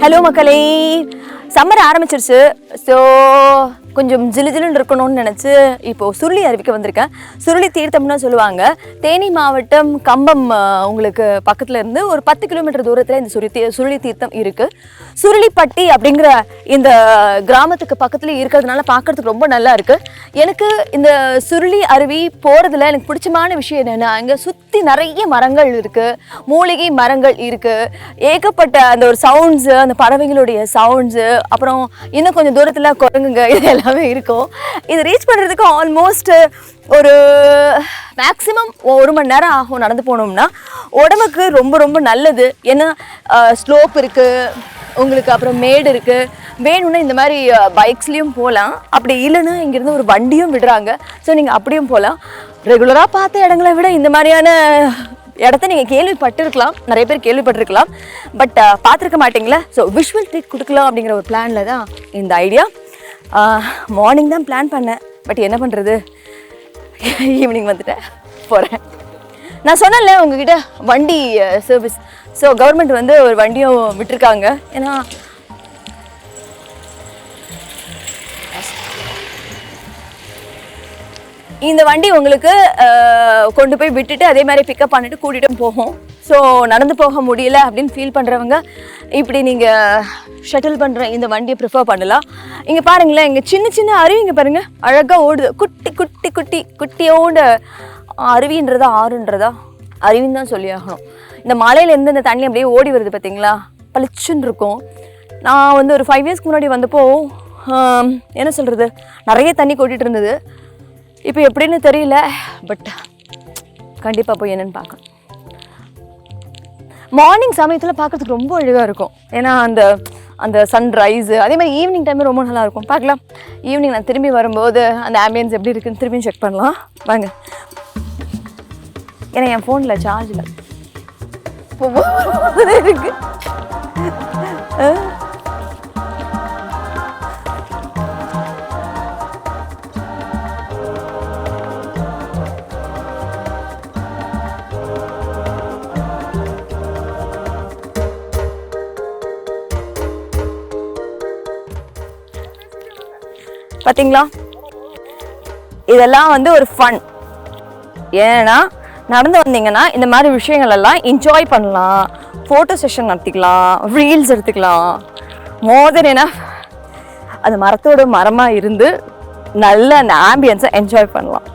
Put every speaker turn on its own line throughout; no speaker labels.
Hello மக்களே, summer ஆரம்பிச்சிருச்சு. So கொஞ்சம் ஜிலுஜிலுன்னு இருக்கணும்னு நினச்சி இப்போது சுருளி அருவிக்கு வந்திருக்கேன். சுருளி தீர்த்தம்னு சொல்லுவாங்க. தேனி மாவட்டம் கம்பம் உங்களுக்கு பக்கத்தில் இருந்து ஒரு 10 கிலோமீட்டர் தூரத்தில் இந்த சுருளி தீர்த்தம் இருக்குது. சுருளிப்பட்டி அப்படிங்கிற இந்த கிராமத்துக்கு பக்கத்தில் இருக்கிறதுனால பார்க்குறதுக்கு ரொம்ப நல்லா இருக்குது. எனக்கு இந்த சுருளி அருவி போகிறதுல எனக்கு பிடிச்சமான விஷயம் என்னென்னா, இங்கே சுற்றி நிறைய மரங்கள் இருக்குது, மூலிகை மரங்கள் இருக்குது, ஏகப்பட்ட அந்த ஒரு சவுண்ட்ஸு, அந்த பறவைகளுடைய சவுண்ட்ஸு, அப்புறம் இன்னும் கொஞ்சம் தூரத்தில் குரங்குங்க, இது எல்லாமே இருக்கும். இது ரீச் பண்ணுறதுக்கு ஆல்மோஸ்ட் ஒரு மேக்ஸிமம் 1 மணி நேரம் ஆகும் நடந்து போனோம்னா. உடம்புக்கு ரொம்ப ரொம்ப நல்லது. ஏன்னா ஸ்லோப் இருக்குது உங்களுக்கு, அப்புறம் மேடு இருக்குது. வேணும்னா இந்த மாதிரி பைக்ஸ்லேயும் போகலாம், அப்படி இல்லைன்னா இங்கேருந்து ஒரு வண்டியும் விடுறாங்க. ஸோ நீங்கள் அப்படியும் போகலாம். ரெகுலராக பார்த்த இடங்களை விட இந்த மாதிரியான இடத்த நீங்கள் கேள்விப்பட்டிருக்கலாம், நிறைய பேர் கேள்விப்பட்டிருக்கலாம், பட் பார்த்துருக்க மாட்டிங்களா. ஸோ விஷுவல் ட்ரீட் கொடுக்கலாம் அப்படிங்கிற ஒரு பிளானில் தான் இந்த ஐடியா. மார்னிங் தான் பிளான் பண்ணேன், பட் என்ன பண்ணுறது, ஈவினிங் வந்துட்டேன் போகிறேன். நான் சொன்னேன்ல உங்ககிட்ட வண்டி சர்வீஸ். ஸோ கவர்மெண்ட் வந்து ஒரு வண்டியும் விட்டுருக்காங்க. ஏன்னா இந்த வண்டி உங்களுக்கு கொண்டு போய் விட்டுட்டு அதே மாதிரி பிக்கப் பண்ணிட்டு கூட்டிகிட்டும் போகும். ஸோ நடந்து போக முடியல அப்படின்னு ஃபீல் பண்ணுறவங்க இப்படி நீங்கள் ஷட்டில் பண்ணுற இந்த வண்டியை ப்ரிஃபர் பண்ணலாம். இங்கே பாருங்களேன், இங்கே சின்ன சின்ன அருவிங்க பாருங்கள், அழகாக ஓடுது. குட்டி குட்டி குட்டி குட்டியோட அருவின்றதா ஆறுன்றதா அருவின்னு தான் சொல்லி ஆகணும். இந்த மலையிலேருந்து இந்த தண்ணி அப்படியே ஓடி வருது பார்த்தீங்களா, பளிச்சுன்னு இருக்கும். நான் வந்து ஒரு 5 இயர்ஸ்க்கு முன்னாடி வந்தப்போ என்ன சொல்கிறது, நிறைய தண்ணி கொட்டிகிட்டு இருந்தது. இப்போ எப்படின்னு தெரியல, பட் கண்டிப்பாக போய் என்னென்னு பார்க்கணும். மார்னிங் சமயத்தில் பார்க்குறதுக்கு ரொம்ப அழகாக இருக்கும். ஏன்னா அந்த அந்த சன்ரைஸு, அதே மாதிரி ஈவினிங் டைமில் ரொம்ப நல்லா இருக்கும். பார்க்கலாம், ஈவினிங் நான் திரும்பி வரும்போது அந்த ஆம்பியன்ஸ் எப்படி இருக்குன்னு திரும்பியும் செக் பண்ணலாம் வாங்க. ஏன்னா என் ஃபோனில் சார்ஜ் இல்லை இருக்கு. பார்த்தீங்களா, இதெல்லாம் வந்து ஒரு ஃபன். ஏன்னா நடந்து வந்தீங்கன்னா இந்த மாதிரி விஷயங்கள் எல்லாம் என்ஜாய் பண்ணலாம், ஃபோட்டோ செஷன் நடத்திக்கலாம், ரீல்ஸ் எடுத்துக்கலாம். மோர் தென் என்ன, அந்த மரத்தோட மரமாக இருந்து நல்ல அந்த ஆம்பியன்ஸை என்ஜாய் பண்ணலாம்.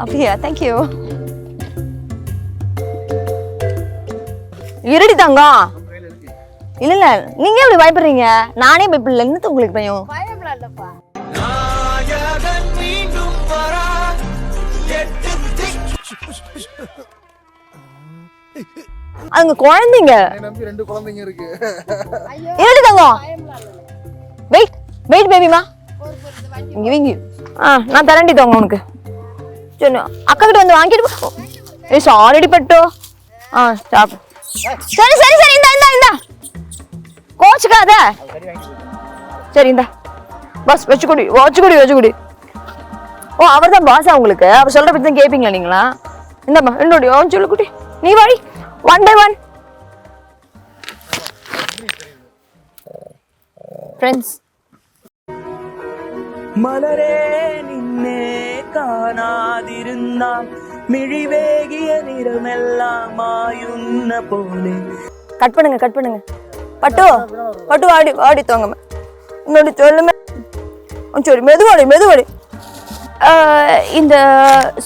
அப்படியா, தேங்க்யூ. இருடி தங்கம். இல்ல இல்ல, நீங்க எப்படி பயப்படுறீங்க? நானே பயப்படல, என்னது உங்களுக்கு பயம்? அங்க குழந்தைங்க, நம்பி 2 குழந்தைங்க இருக்கு. இருடி தங்கம், வெயிட் வெயிட் பேபிமா, இங்க வீங்க. நான் தரண்டி தங்கம் உனக்கு. சரி, அக்கா கிட்ட வந்து வாங்கிட்டு போ. ஏய் சாரிடி பட்டோ. ஸ்டாப். சரி சரி சரி, இந்த இந்த இந்த கோச்சுக்காத. சரி இந்த பஸ் வச்சுக்குடி வச்சுக்குடி வச்சுக்குடி. ஓ, அவர் தான் பாஸா உங்களுக்கு? அவர் சொல்ற பத்தி தான் கேட்பீங்களா நீங்களா? இந்தம்மா என்னோட சொல்லுக்குட்டி, நீ வாடி. 1 by 1 ஃப்ரெண்ட்ஸ்.
மலரே நின்னே காணாதிருந்தான் மிழிவேகிய நிறமெல்லாம் மாயுன்ன போலே.
கட் பண்ணுங்க கட் பண்ணுங்க. பட்டு பட்டு வாடி வாடி தோங்க. இன்னொரு சொல்லுமே. சரி, மெதுவாடி மெதுவாடி. இந்த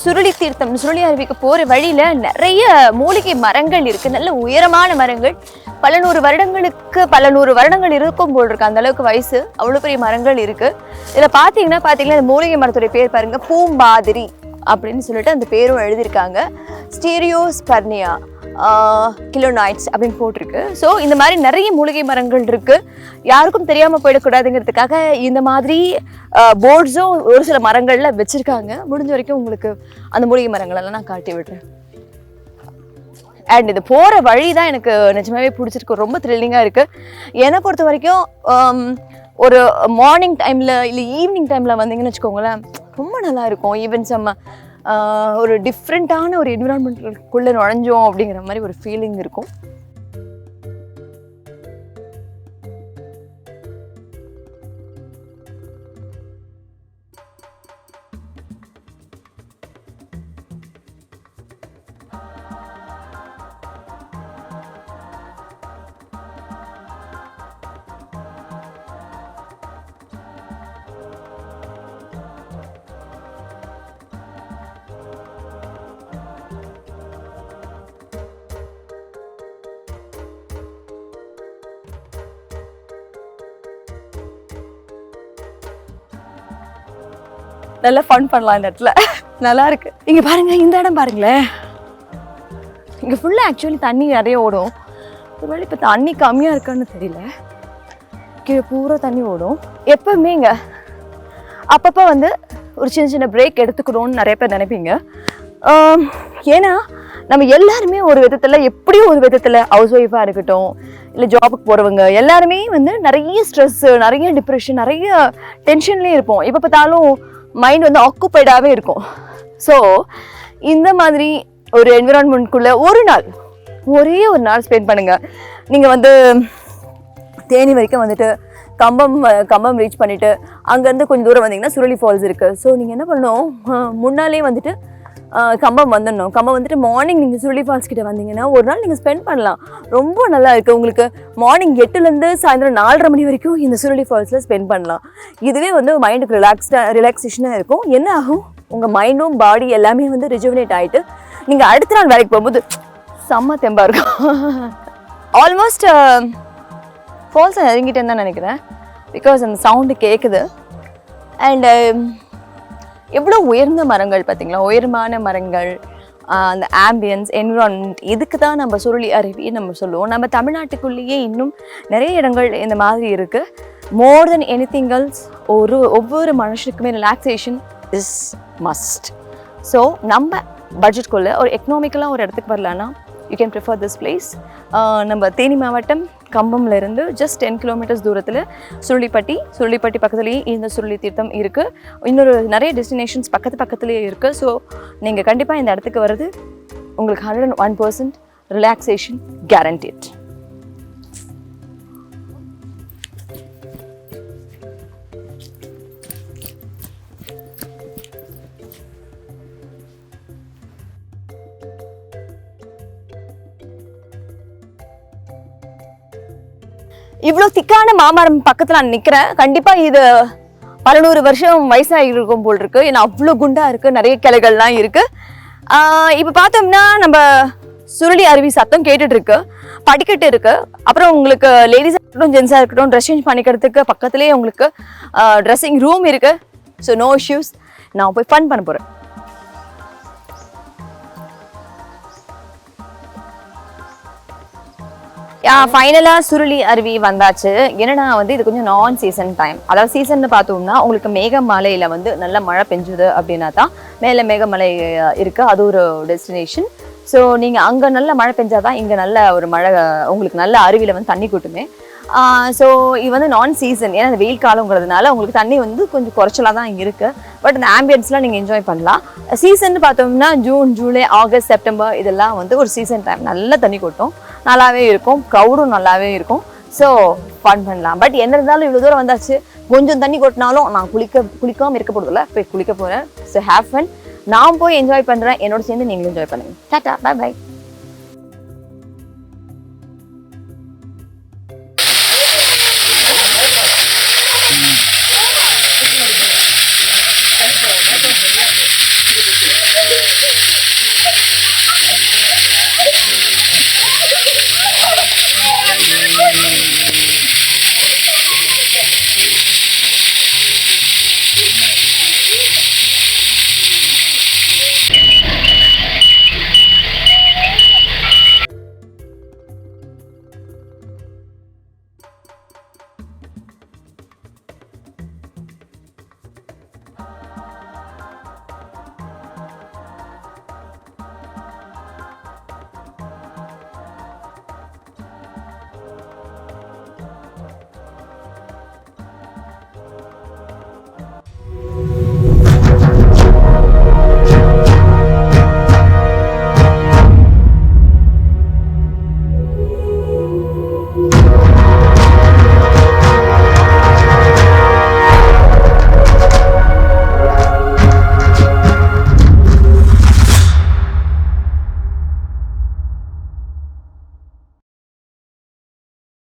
சுருளி தீர்த்தம், சுருளி அருவிக்கு போகிற வழியில் நிறைய மூலிகை மரங்கள் இருக்குது, நல்ல உயரமான மரங்கள். பல நூறு வருடங்கள் இருக்கும் போல் இருக்கு, அந்த அளவுக்கு வயசு, அவ்வளோ பெரிய மரங்கள் இருக்குது. இதில் பார்த்தீங்கன்னா இந்த மூலிகை மரத்துடைய பேர் பாருங்கள், பூம்பாதிரி அப்படின்னு சொல்லிட்டு அந்த பேரும் எழுதியிருக்காங்க. ஸ்டீரியோஸ்பர்னியா கிலோனாய்ட்ஸ் அப்படின்னு போட்டிருக்கு. ஸோ இந்த மாதிரி நிறைய மூலிகை மரங்கள் இருக்குது. யாருக்கும் தெரியாமல் போயிடக்கூடாதுங்கிறதுக்காக இந்த மாதிரி போர்ட்ஸும் ஒரு சில மரங்களில் வச்சுருக்காங்க. முடிஞ்ச வரைக்கும் உங்களுக்கு அந்த மூலிகை மரங்களெல்லாம் நான் காட்டி விடுறேன். அண்ட் இது போகிற வழி தான் எனக்கு நிஜமாவே பிடிச்சிருக்கு, ரொம்ப த்ரில்லிங்காக இருக்குது. என்னை பொறுத்த வரைக்கும் ஒரு மார்னிங் டைமில் இல்லை ஈவினிங் டைமில் வந்தீங்கன்னு வச்சுக்கோங்களேன், ரொம்ப நல்லா இருக்கும். ஈவன் செம்ம ஒரு டிஃப்ரெண்ட்டான ஒரு என்விரான்மெண்ட்டுக்குள்ளே நுழைஞ்சோம் அப்படிங்கிற மாதிரி ஒரு ஃபீலிங் இருக்கும். நல்லா ஃபன் பண்ணலாம் இந்த இடத்துல. நல்லா இருக்கு. இங்க பாருங்க, இந்த இடம் பாருங்களேன். இங்க ஃபுல்லா ஆக்சுவலி தண்ணி நிறைய ஓடும். ஒருவேளை இப்போ தண்ணி கம்மியா இருக்கான்னு தெரியல. கீழே பூரா தண்ணி ஓடும். எப்பவுமே இங்க அப்பப்போ வந்து ஒரு சின்ன சின்ன பிரேக் எடுத்துக்கணும்னு நிறைய பேர் நினைப்பீங்க. ஏன்னா நம்ம எல்லாருமே ஒரு விதத்தில், எப்படியும் ஒரு விதத்தில் ஹவுஸ் ஒய்ஃபாக இருக்கட்டும், இல்லை ஜாபுக்கு போகிறவங்க எல்லாருமே வந்து நிறைய ஸ்ட்ரெஸ்ஸு, நிறைய டிப்ரெஷன், நிறைய டென்ஷன்லேயே இருப்போம். எப்போ பார்த்தாலும் மைண்ட் வந்து ஆக்குப்பைடாகவே இருக்கும். ஸோ இந்த மாதிரி ஒரு என்விரான்மெண்ட்குள்ளே ஒரே ஒரு நாள் ஸ்பெண்ட் பண்ணுங்கள். நீங்கள் வந்து தேனி வரைக்கும் வந்துட்டு கம்பம் ரீச் பண்ணிவிட்டு அங்கேருந்து கொஞ்சம் தூரம் வந்தீங்கன்னா சுருளி ஃபால்ஸ் இருக்குது. ஸோ நீங்கள் என்ன பண்ணணும், முன்னாலே வந்துட்டு கம்பம் வந்துடணும். கம்பம் வந்துட்டு மார்னிங் நீங்கள் சுருளி ஃபால்ஸ் கிட்ட வந்தீங்கன்னா ஒரு நாள் நீங்கள் ஸ்பெண்ட் பண்ணலாம். ரொம்ப நல்லா இருக்குது. உங்களுக்கு மார்னிங் 8லேருந்து சாயந்தரம் 4:30 மணி வரைக்கும் இந்த சுருளி ஃபால்ஸில் ஸ்பெண்ட் பண்ணலாம். இதுவே வந்து மைண்டுக்கு ரிலாக்ஸேஷனாக இருக்கும். என்ன ஆகும், உங்கள் மைண்டும் பாடி எல்லாமே வந்து ரிஜுவனேட் ஆகிட்டு நீங்கள் அடுத்த நாள் வேலைக்கு போகும்போது செம்ம தெம்பாக இருக்கும். ஆல்மோஸ்ட் ஃபால்ஸை இறங்கிட்டேன்னு தான் நினைக்கிறேன். பிகாஸ் அந்த சவுண்டு கேட்குது. அண்டு எவ்வளோ உயர்ந்த மரங்கள் பார்த்தீங்களா, உயரமான மரங்கள், அந்த ஆம்பியன்ஸ், என்விரான்மெண்ட். இதுக்கு தான் நம்ம சுருளி அருவியை நம்ம சொல்லுவோம். நம்ம தமிழ்நாட்டுக்குள்ளேயே இன்னும் நிறைய இடங்கள் இந்த மாதிரி இருக்குது. மோர் தென் எனிதிங் எல்ஸ், ஒவ்வொரு மனுஷனுக்குமே ரிலாக்ஸேஷன் இஸ் மஸ்ட். ஸோ நம்ம பட்ஜெட்குள்ளே ஒரு எக்கனாமிக்கலாக ஒரு இடத்துக்கு வரலான்னா you can prefer this place. நம்ம தேனி மாவட்டம் கம்பம்லேருந்து ஜஸ்ட் 10 கிலோமீட்டர்ஸ் தூரத்தில் சுருளிப்பட்டி பக்கத்துலேயே இந்த சுருளி தீர்த்தம் இருக்குது. இன்னொரு நிறைய டெஸ்டினேஷன்ஸ் பக்கத்துலேயே இருக்குது. ஸோ நீங்கள் கண்டிப்பாக இந்த இடத்துக்கு வர்றது உங்களுக்கு 101% ரிலாக்ஸேஷன் கேரண்டீட். இவ்வளோ திக்கான மாமரம் பக்கத்தில் நான் நிற்கிறேன். கண்டிப்பாக இது பல 100 வருஷம் வயசாகி இருக்கும் போல் இருக்குது. ஏன்னா அவ்வளோ குண்டாக இருக்குது, நிறைய கிளைகள்லாம் இருக்குது. இப்போ பார்த்தோம்னா நம்ம சுருளி அருவி சத்தம் கேட்டுட்ருக்கு, படிக்கட்டு இருக்குது. அப்புறம் உங்களுக்கு லேடிஸாக இருக்கட்டும் ஜென்ஸாக இருக்கட்டும் ட்ரெஸ் சேஞ்ச் பண்ணிக்கிறதுக்கு பக்கத்துலேயே உங்களுக்கு ட்ரெஸ்ஸிங் ரூம் இருக்குது. So no issues. நான் போய் ஃபன் பண்ண போகிறேன். ஃபைனலாக சுருளி அருவி வந்தாச்சு. என்னன்னா வந்து இது கொஞ்சம் நான் சீசன் டைம். அதாவது சீசன் பார்த்தோம்னா உங்களுக்கு மேகமலையில் வந்து நல்ல மழை பெஞ்சுது அப்படின்னா தான் மேலே மேகமலை இருக்குது, அது ஒரு டெஸ்டினேஷன். ஸோ நீங்கள் அங்கே நல்ல மழை பெஞ்சாதான் இங்கே நல்ல ஒரு மழை உங்களுக்கு நல்ல அருவியில் வந்து தண்ணி கூட்டுமே. ஸோ இது வந்து நான் சீசன், ஏன்னா அந்த வெயில் காலங்கிறதுனால உங்களுக்கு தண்ணி வந்து கொஞ்சம் குறைச்சலாக தான் இருக்குது. பட் அந்த ஆம்பியன்ஸ்லாம் நீங்கள் என்ஜாய் பண்ணலாம். சீசன் பார்த்தோம்னா ஜூன், ஜூலை, ஆகஸ்ட், செப்டம்பர் இதெல்லாம் வந்து ஒரு சீசன் டைம். நல்ல தண்ணி கொட்டும், நல்லாவே இருக்கும், க்ரௌடும் நல்லாவே இருக்கும். ஸோ ஃபன் பண்ணலாம். பட் என்ன இருந்தாலும் இவ்வளோ தூரம் வந்தாச்சு, கொஞ்சம் தண்ணி கொட்டினாலும் நான் குளிக்காமல் இருக்க போகிறதில்ல, போய் குளிக்க போகிறேன். So have fun. நான் போய் என்ஜாய் பண்ணுறேன், என்னோட சேர்ந்து நீங்களும் என்ஜாய் பண்ணுங்க. Tata, bye by.